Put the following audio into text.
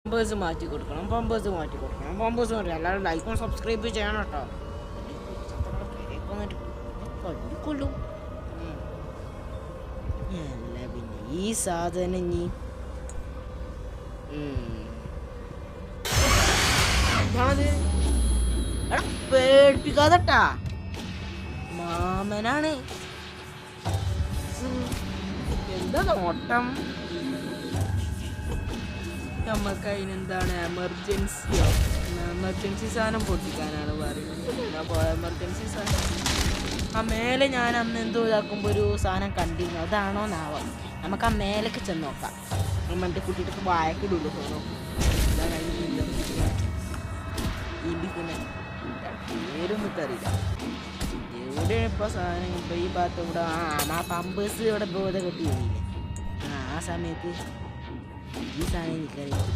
Pampers മാറ്റി കൊടുക്കണം, Pampers മാറ്റി കൊടുക്കണം, പമ്പേഴ്സ് മാറ്റി. അല്ലാതെ ലൈക്കും സബ്സ്ക്രൈബ് ചെയ്യണം കേട്ടോ. കൊല്ലു അല്ല പിന്നെ ഈ സാധനം നീ പേടിപ്പിക്കാതട്ടാ, മാമനാണ്. എന്താ നോട്ടം? നമുക്ക് അതിനെന്താണ് എമർജൻസിയോ? എമർജൻസി സാധനം പൊട്ടിക്കാനാണ് പറയുന്നത്. അപ്പോൾ എമർജൻസി സാധനം ആ മേലെ ഞാൻ അന്ന് എന്തോ ഇതാക്കുമ്പോൾ ഒരു സാധനം കണ്ടിരുന്നു, അതാണോ നാവാം. നമുക്ക് ആ മേലേക്ക് ചെന്ന് നോക്കാം. മറ്റേ കുട്ടിയിട്ട് വായക്കിടുള്ളൂ തോന്നോ. ഇതാണ് അതിന് പേരൊന്നും അറിയില്ല. എവിടെയാണ് ഇപ്പോൾ സാധനം? ഇപ്പോൾ ഈ ഭാഗത്ത് ഇവിടെ ആ പമ്പേഴ്സ് ഇവിടെ ബോധം കെട്ടി വരില്ലേ? ആ സമയത്ത് ഈ സാധനം എനിക്കറിയാം.